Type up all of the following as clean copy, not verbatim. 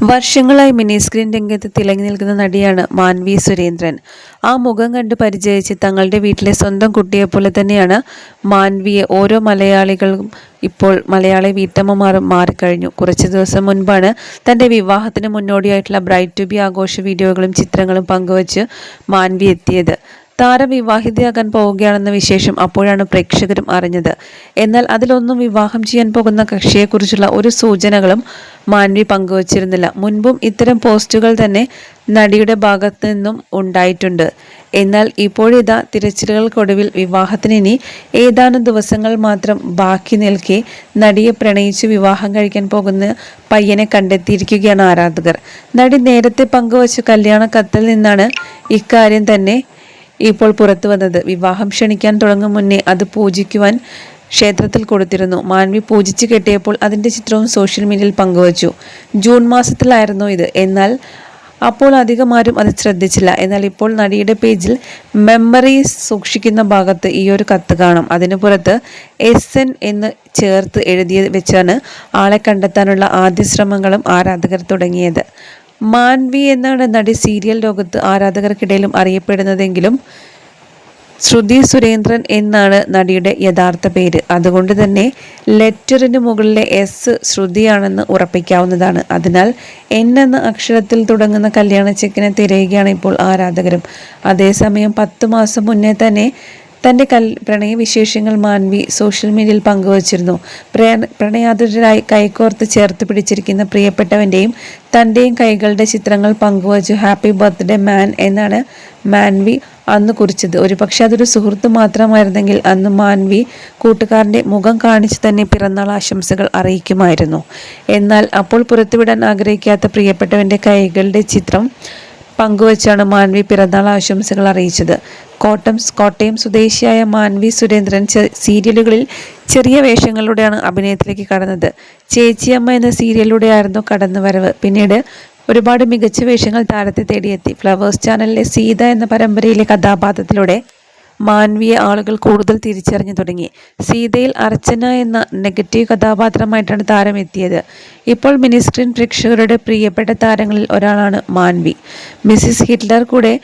വർഷങ്ങളായി mini screen രംഗത്ത് തിളങ്ങി നിൽക്കുന്ന നടിയാണ് മാൻവി സുരേന്ദ്രൻ. ആ മുഖം കണ്ട് പരിചയിച്ച് തങ്ങളുടെ വീട്ടിലെ സ്വന്തം കുട്ടിയെപ്പോലെ തന്നെയാണ് മാൻവിയെ ഓരോ മലയാളികളും ഇപ്പോൾ മലയാളി വീട്ടമ്മമാരും മാറിക്കഴിഞ്ഞു. കുറച്ച് ദിവസം മുൻപാണ് തൻ്റെ വിവാഹത്തിന് മുന്നോടിയായിട്ടുള്ള ബ്രൈഡ് ടു ബി ആഘോഷ വീഡിയോകളും ചിത്രങ്ങളും പങ്കുവച്ച് മാൻവി എത്തിയത്. താരവിവാഹിതയാകാൻ പോവുകയാണെന്ന വിശേഷം അപ്പോഴാണ് പ്രേക്ഷകരും അറിഞ്ഞത്. എന്നാൽ അതിലൊന്നും വിവാഹം ചെയ്യാൻ പോകുന്ന കക്ഷിയെക്കുറിച്ചുള്ള ഒരു സൂചനകളും മാൻവി പങ്കുവച്ചിരുന്നില്ല. മുൻപും ഇത്തരം പോസ്റ്റുകൾ തന്നെ നടിയുടെ ഭാഗത്തു നിന്നും ഉണ്ടായിട്ടുണ്ട്. എന്നാൽ ഇപ്പോഴിതാ തിരച്ചിലുകൾക്കൊടുവിൽ വിവാഹത്തിന് ഇനി ഏതാനും ദിവസങ്ങൾ മാത്രം ബാക്കി നിൽക്കെ നടിയെ പ്രണയിച്ച് വിവാഹം കഴിക്കാൻ പോകുന്ന പയ്യനെ കണ്ടെത്തിയിരിക്കുകയാണ് ആരാധകർ. നടി നേരത്തെ പങ്കുവച്ച കല്യാണ കത്തിൽ നിന്നാണ് ഇക്കാര്യം തന്നെ ഇപ്പോൾ പുറത്തു വന്നത്. വിവാഹം ക്ഷണിക്കാൻ തുടങ്ങും മുന്നേ അത് പൂജിക്കുവാൻ ക്ഷേത്രത്തിൽ കൊടുത്തിരുന്നു. മാൻവി പൂജിച്ച് കെട്ടിയപ്പോൾ അതിൻ്റെ ചിത്രവും സോഷ്യൽ മീഡിയയിൽ പങ്കുവച്ചു. ജൂൺ മാസത്തിലായിരുന്നു ഇത്. എന്നാൽ അപ്പോൾ അധികം ആരും അത് ശ്രദ്ധിച്ചില്ല. എന്നാൽ ഇപ്പോൾ നടിയുടെ പേജിൽ മെമ്മറീസ് സൂക്ഷിക്കുന്ന ഭാഗത്ത് ഈ ഒരു കത്ത് കാണാം. അതിനു പുറത്ത് SN എന്ന് ചേർത്ത് എഴുതി വെച്ചാണ് ആളെ കണ്ടെത്താനുള്ള ആദ്യ ശ്രമങ്ങളും ആരാധകർ തുടങ്ങിയത്. മാൻവി എന്നാണ് നടി സീരിയൽ ലോകത്ത് ആരാധകർക്കിടയിലും അറിയപ്പെടുന്നതെങ്കിലും ശ്രുതി സുരേന്ദ്രൻ എന്നാണ് നടിയുടെ യഥാർത്ഥ പേര്. അതുകൊണ്ട് തന്നെ ലെറ്ററിന് മുകളിലെ S ശ്രുതിയാണെന്ന് ഉറപ്പിക്കാവുന്നതാണ്. അതിനാൽ N എന്ന അക്ഷരത്തിൽ തുടങ്ങുന്ന കല്യാണ ചെക്കിനെ തിരയുകയാണ് ഇപ്പോൾ ആരാധകരും. അതേസമയം 10 മാസം മുന്നേ തന്നെ തൻ്റെ പ്രണയവിശേഷങ്ങൾ മാൻവി സോഷ്യൽ മീഡിയയിൽ പങ്കുവച്ചിരുന്നു. പ്രണയാതുരരായി കൈകോർത്ത് ചേർത്ത് പിടിച്ചിരിക്കുന്ന പ്രിയപ്പെട്ടവൻ്റെയും തൻ്റെയും കൈകളുടെ ചിത്രങ്ങൾ പങ്കുവച്ചു. ഹാപ്പി ബർത്ത്ഡേ മാൻ എന്നാണ് മാൻവി അന്ന് കുറിച്ചത്. ഒരുപക്ഷെ അതൊരു സുഹൃത്ത് മാത്രമായിരുന്നെങ്കിൽ അന്ന് മാൻവി കൂട്ടുകാരൻ്റെ മുഖം കാണിച്ച് തന്നെ പിറന്നാൾ ആശംസകൾ അറിയിക്കുമായിരുന്നു. എന്നാൽ അപ്പോൾ പുറത്തുവിടാൻ ആഗ്രഹിക്കാത്ത പ്രിയപ്പെട്ടവൻ്റെ കൈകളുടെ ചിത്രം പങ്കുവച്ചാണ് മാൻവി പിറന്നാൾ ആശംസകൾ അറിയിച്ചത്. കോട്ടയം സ്വദേശിയായ മാൻവി സുരേന്ദ്രൻ സീരിയലുകളിൽ ചെറിയ വേഷങ്ങളിലൂടെയാണ് അഭിനയത്തിലേക്ക് കടന്നത്. ചേച്ചിയമ്മ എന്ന സീരിയലിലൂടെയായിരുന്നു കടന്നുവരവ്. പിന്നീട് ഒരുപാട് മികച്ച വേഷങ്ങൾ താരത്തെ തേടിയെത്തി. ഫ്ലവേഴ്സ് ചാനലിലെ സീത എന്ന പരമ്പരയിലെ കഥാപാത്രത്തിലൂടെ മാൻവിയെ ആളുകൾ കൂടുതൽ തിരിച്ചറിഞ്ഞു തുടങ്ങി. സീതയിൽ അർച്ചന എന്ന നെഗറ്റീവ് കഥാപാത്രമായിട്ടാണ് താരം എത്തിയത്. ഇപ്പോൾ മിനി സ്ക്രീൻ പ്രേക്ഷകരുടെ പ്രിയപ്പെട്ട താരങ്ങളിൽ ഒരാളാണ് മാൻവി. മിസ്സിസ് ഹിറ്റ്ലർ കൂടെ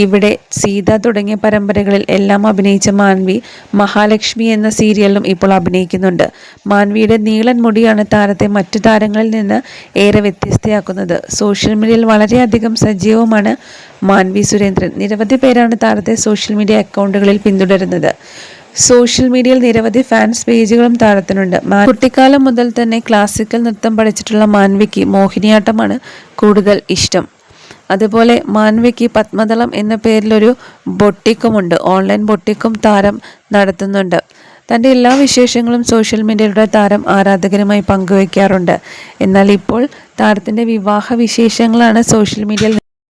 ഇവിടെ സീത തുടങ്ങിയ പരമ്പരകളിൽ എല്ലാം അഭിനയിച്ച മാൻവി മഹാലക്ഷ്മി എന്ന സീരിയലിലും ഇപ്പോൾ അഭിനയിക്കുന്നുണ്ട്. മാൻവിയുടെ നീളൻ മുടിയാണ് താരത്തെ മറ്റു താരങ്ങളിൽ നിന്ന് ഏറെ വ്യത്യസ്തയാക്കുന്നത്. സോഷ്യൽ മീഡിയയിൽ വളരെയധികം സജീവമാണ് മാൻവി സുരേന്ദ്രൻ. നിരവധി പേരാണ് താരത്തെ സോഷ്യൽ മീഡിയ അക്കൗണ്ടുകളിൽ പിന്തുടരുന്നത്. സോഷ്യൽ മീഡിയയിൽ നിരവധി ഫാൻസ് പേജുകളും താരത്തിനുണ്ട്. കുട്ടിക്കാലം മുതൽ തന്നെ ക്ലാസിക്കൽ നൃത്തം പഠിച്ചിട്ടുള്ള മാൻവിക്ക് മോഹിനിയാട്ടമാണ് കൂടുതൽ ഇഷ്ടം. അതുപോലെ മാൻവിക്ക് പത്മദളം എന്ന പേരിലൊരു ബൊട്ടിക്കുമുണ്ട്. ഓൺലൈൻ ബൊട്ടിക്കും താരം നടത്തുന്നുണ്ട്. തൻ്റെ എല്ലാ വിശേഷങ്ങളും സോഷ്യൽ മീഡിയയിലൂടെ താരം ആരാധകരുമായി പങ്കുവയ്ക്കാറുണ്ട്. എന്നാൽ ഇപ്പോൾ താരത്തിൻ്റെ വിവാഹ വിശേഷങ്ങളാണ് സോഷ്യൽ മീഡിയയിൽ